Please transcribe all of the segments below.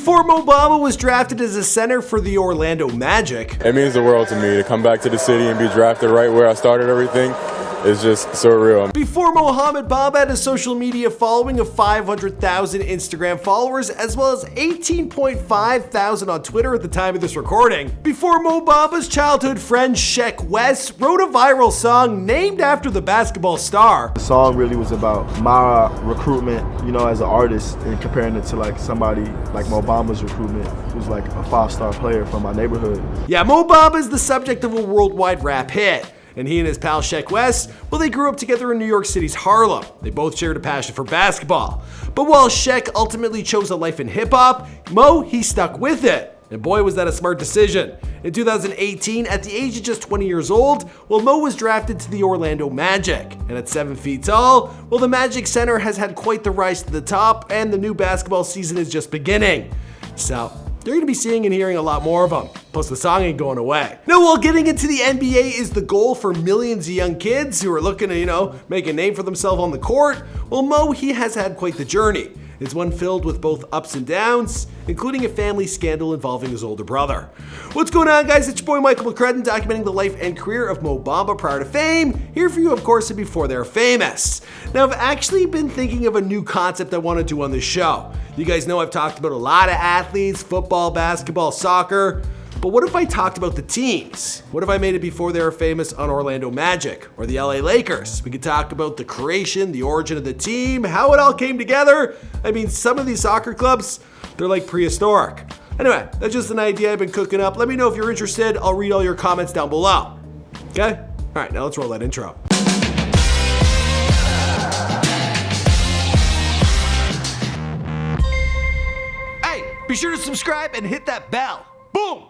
Before Mo Bamba was drafted as a center for the Orlando Magic. It means the world to me to come back to the city and be drafted right where I started everything. It's just surreal. Before Mohamed Bamba had a social media following of 500,000 Instagram followers, as well as 18.5 thousand on Twitter at the time of this recording. Before Mo Bamba's childhood friend Sheck Wes wrote a viral song named after the basketball star. The song really was about my recruitment, as an artist, and comparing it to like somebody like Mo Bamba's recruitment, who's like a 5-star player from my neighborhood. Yeah, Mo Bamba is the subject of a worldwide rap hit. And he and his pal Sheck Wes, well, they grew up together in New York City's Harlem. They both shared a passion for basketball. But while Sheck ultimately chose a life in hip-hop, Mo, he stuck with it. And boy, was that a smart decision. In 2018, at the age of just 20 years old, well, Mo was drafted to the Orlando Magic. And at 7 feet tall, well, the Magic Center has had quite the rise to the top, and the new basketball season is just beginning. So, you're going to be seeing and hearing a lot more of them. Plus, the song ain't going away. Now, while getting into the NBA is the goal for millions of young kids who are looking to, make a name for themselves on the court, well, Mo, he has had quite the journey. It's one filled with both ups and downs, including a family scandal involving his older brother. What's going on, guys? It's your boy Michael McCrudden, documenting the life and career of Mo Bamba prior to fame, here for you, of course, and before they're famous. Now, I've actually been thinking of a new concept I want to do on this show. You guys know I've talked about a lot of athletes, football, basketball, soccer, but what if I talked about the teams? What if I made it before they were famous on Orlando Magic or the LA Lakers? We could talk about the creation, the origin of the team, how it all came together. I mean, some of these soccer clubs, they're like prehistoric. Anyway, that's just an idea I've been cooking up. Let me know if you're interested. I'll read all your comments down below. Okay? All right, now let's roll that intro. Hey, be sure to subscribe and hit that bell. Boom!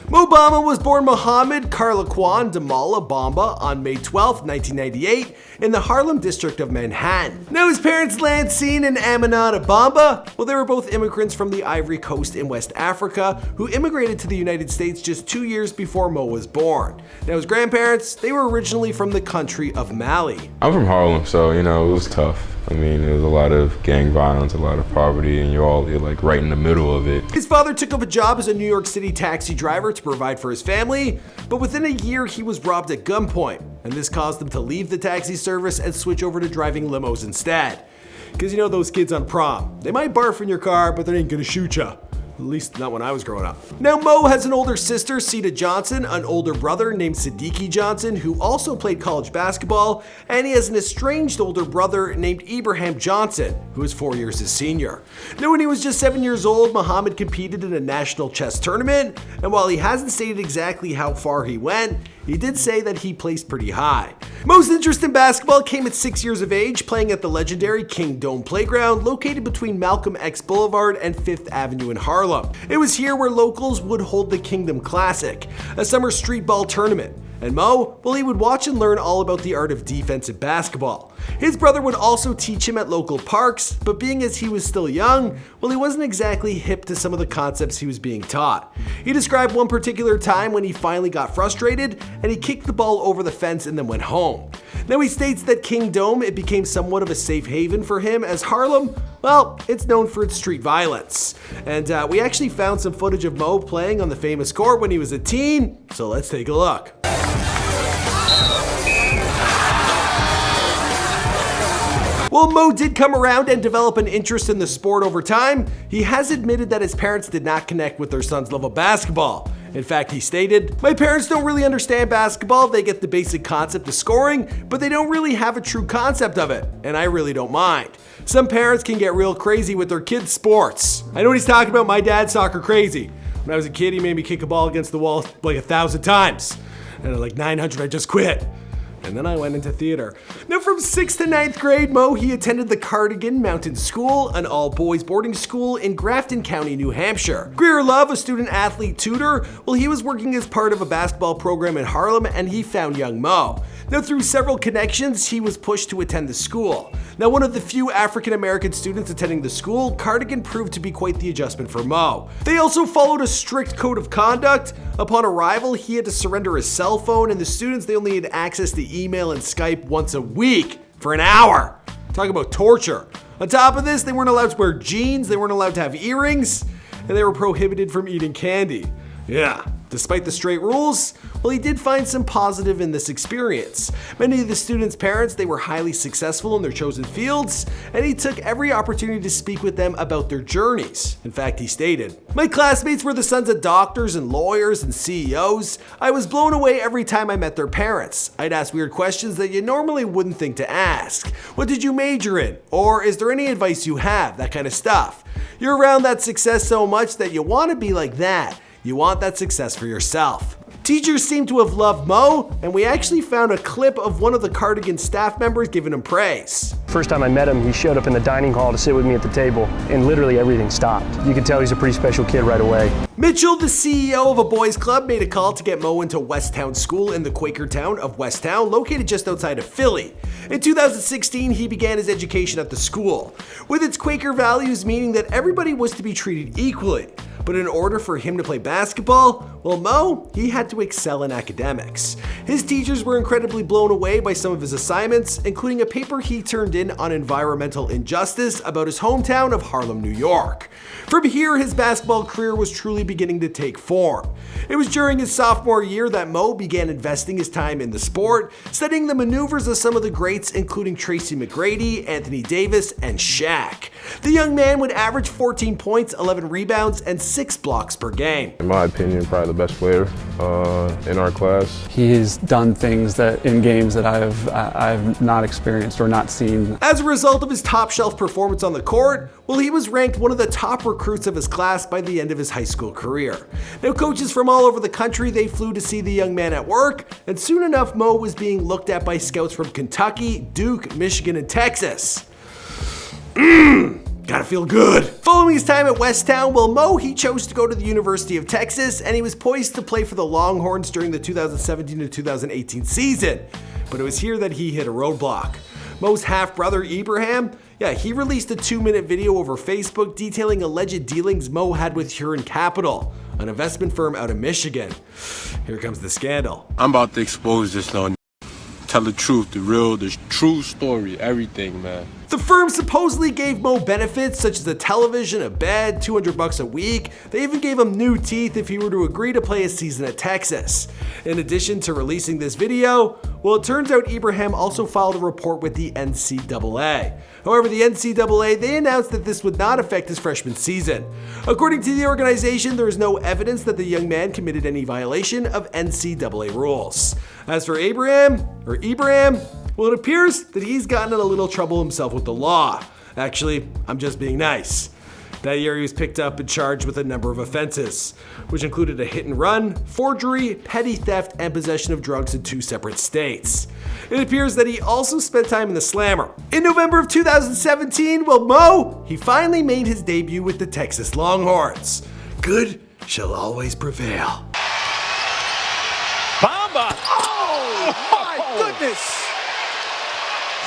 Mo Bamba was born Mohamed Karlaquan Damala Bamba on May 12, 1998 in the Harlem district of Manhattan. Now his parents Lansine and Aminata Bamba, well, they were both immigrants from the Ivory Coast in West Africa who immigrated to the United States just 2 years before Mo was born. Now his grandparents, they were originally from the country of Mali. I'm from Harlem, so it was tough. I mean, there was a lot of gang violence, a lot of poverty, and you're like right in the middle of it. His father took up a job as a New York City taxi driver to provide for his family, but within a year he was robbed at gunpoint, and this caused him to leave the taxi service and switch over to driving limos instead. Because those kids on prom, they might barf in your car, but they ain't gonna shoot ya. At least not when I was growing up. Now Mo has an older sister, Sita Johnson, an older brother named Siddiqui Johnson, who also played college basketball, and he has an estranged older brother named Ibrahim Johnson, who is 4 years his senior. Now when he was just 7 years old, Mohamed competed in a national chess tournament, and while he hasn't stated exactly how far he went, he did say that he placed pretty high. Mo's interest in basketball came at 6 years of age, playing at the legendary King Dome Playground, located between Malcolm X Boulevard and 5th Avenue in Harlem. It was here where locals would hold the Kingdom Classic, a summer street ball tournament. And Mo, well, he would watch and learn all about the art of defensive basketball. His brother would also teach him at local parks, but being as he was still young, well, he wasn't exactly hip to some of the concepts he was being taught. He described one particular time when he finally got frustrated and he kicked the ball over the fence and then went home. Now he states that King Dome, it became somewhat of a safe haven for him, as Harlem, well, it's known for its street violence. And we actually found some footage of Mo playing on the famous court when he was a teen, so let's take a look. While Mo did come around and develop an interest in the sport over time, he has admitted that his parents did not connect with their son's love of basketball. In fact, he stated, "My parents don't really understand basketball. They get the basic concept of scoring, but they don't really have a true concept of it, and I really don't mind. Some parents can get real crazy with their kids' sports." I know what he's talking about. My dad's soccer crazy. When I was a kid, he made me kick a ball against the wall like 1,000 times. And at like 900, I just quit. And then I went into theater. Now from 6th to 9th grade, Mo, he attended the Cardigan Mountain School, an all-boys boarding school in Grafton County, New Hampshire. Greer Love, a student-athlete tutor, well, he was working as part of a basketball program in Harlem, and he found young Mo. Now through several connections, he was pushed to attend the school. Now one of the few African-American students attending the school, Cardigan proved to be quite the adjustment for Mo. They also followed a strict code of conduct. Upon arrival, he had to surrender his cell phone, and the students, they only had access to email and Skype once a week for an hour. Talk about torture. On top of this, they weren't allowed to wear jeans, they weren't allowed to have earrings, and they were prohibited from eating candy. Yeah, despite the straight rules, well, he did find some positive in this experience. Many of the students' parents, they were highly successful in their chosen fields, and he took every opportunity to speak with them about their journeys. In fact, he stated, "My classmates were the sons of doctors and lawyers and CEOs. I was blown away every time I met their parents. I'd ask weird questions that you normally wouldn't think to ask. What did you major in? Or is there any advice you have? That kind of stuff. You're around that success so much that you want to be like that. You want that success for yourself." Teachers seem to have loved Mo, and we actually found a clip of one of the Cardigan staff members giving him praise. First time I met him, he showed up in the dining hall to sit with me at the table, and literally everything stopped. You could tell he's a pretty special kid right away. Mitchell, the CEO of a boys club, made a call to get Mo into Westtown School in the Quaker town of Westtown, located just outside of Philly. In 2016, he began his education at the school, with its Quaker values meaning that everybody was to be treated equally. But in order for him to play basketball, well, Mo, he had to excel in academics. His teachers were incredibly blown away by some of his assignments, including a paper he turned in on environmental injustice about his hometown of Harlem, New York. From here, his basketball career was truly beginning to take form. It was during his sophomore year that Mo began investing his time in the sport, studying the maneuvers of some of the greats, including Tracy McGrady, Anthony Davis, and Shaq. The young man would average 14 points, 11 rebounds, and 6 blocks per game. In my opinion, probably the best player in our class. He has done things that in games that I've not experienced or not seen. As a result of his top shelf performance on the court, well, he was ranked one of the top recruits of his class by the end of his high school career. Now, coaches from all over the country, they flew to see the young man at work, and soon enough, Mo was being looked at by scouts from Kentucky, Duke, Michigan, and Texas. Gotta feel good. Following his time at Westtown, well, Mo, he chose to go to the University of Texas, and he was poised to play for the Longhorns during the 2017 to 2018 season. But it was here that he hit a roadblock. Mo's half-brother, Ibrahim, he released a 2-minute video over Facebook detailing alleged dealings Mo had with Huron Capital, an investment firm out of Michigan. Here comes the scandal. I'm about to expose this now. Tell the truth, the true story, everything, man. The firm supposedly gave Mo benefits such as a television, a bed, $200 a week. They even gave him new teeth if he were to agree to play a season at Texas. In addition to releasing this video, well, it turns out Ibrahim also filed a report with the NCAA. However, the NCAA, they announced that this would not affect his freshman season. According to the organization, there is no evidence that the young man committed any violation of NCAA rules. As for Ibrahim, well, it appears that he's gotten in a little trouble himself with the law. Actually, I'm just being nice. That year he was picked up and charged with a number of offenses, which included a hit and run, forgery, petty theft, and possession of drugs in 2 separate states. It appears that he also spent time in the slammer. In November of 2017, well, Mo, he finally made his debut with the Texas Longhorns. Good shall always prevail. Bamba! Oh, my goodness!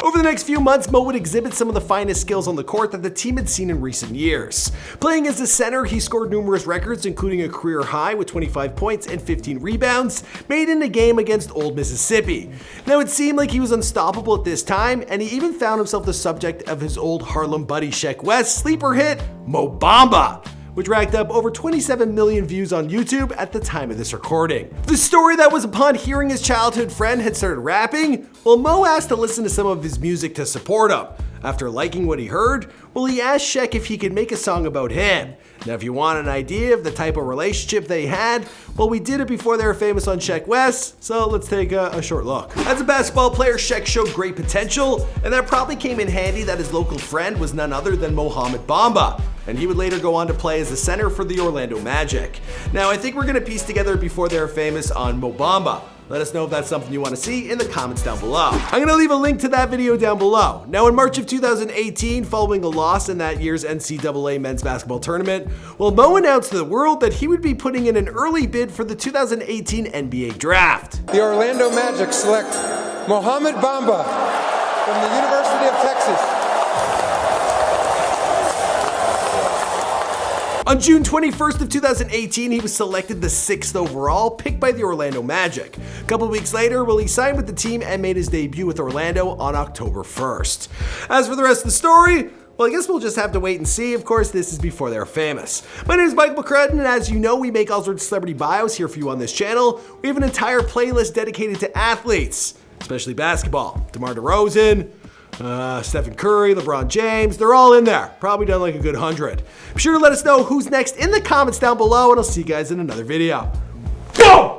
Over the next few months, Mo would exhibit some of the finest skills on the court that the team had seen in recent years. Playing as a center, he scored numerous records, including a career high with 25 points and 15 rebounds, made in a game against Old Mississippi. Now, it seemed like he was unstoppable at this time, and he even found himself the subject of his old Harlem buddy Sheck Wes' sleeper hit, Mo Bamba, which racked up over 27 million views on YouTube at the time of this recording. The story that was upon hearing his childhood friend had started rapping, well, Mo asked to listen to some of his music to support him. After liking what he heard, well, he asked Sheck if he could make a song about him. Now, if you want an idea of the type of relationship they had, well, we did it before they were famous on Sheck Wes, so let's take a short look. As a basketball player, Sheck showed great potential, and that probably came in handy that his local friend was none other than Mohamed Bamba, and he would later go on to play as a center for the Orlando Magic. Now, I think we're gonna piece together before they were famous on Mo Bamba. Let us know if that's something you want to see in the comments down below. I'm going to leave a link to that video down below. Now, in March of 2018, following a loss in that year's NCAA men's basketball tournament, well, Mo announced to the world that he would be putting in an early bid for the 2018 NBA draft. The Orlando Magic select Mohamed Bamba from the University of Texas. On June 21st of 2018, he was selected the 6th overall, picked by the Orlando Magic. A couple weeks later, he signed with the team and made his debut with Orlando on October 1st. As for the rest of the story, well, I guess we'll just have to wait and see. Of course, this is before they're famous. My name is Michael McCrudden, and as you know, we make all sorts of celebrity bios here for you on this channel. We have an entire playlist dedicated to athletes, especially basketball. DeMar DeRozan, Stephen Curry, LeBron James, they're all in there. Probably done like a good 100. Be sure to let us know who's next in the comments down below, and I'll see you guys in another video. Go!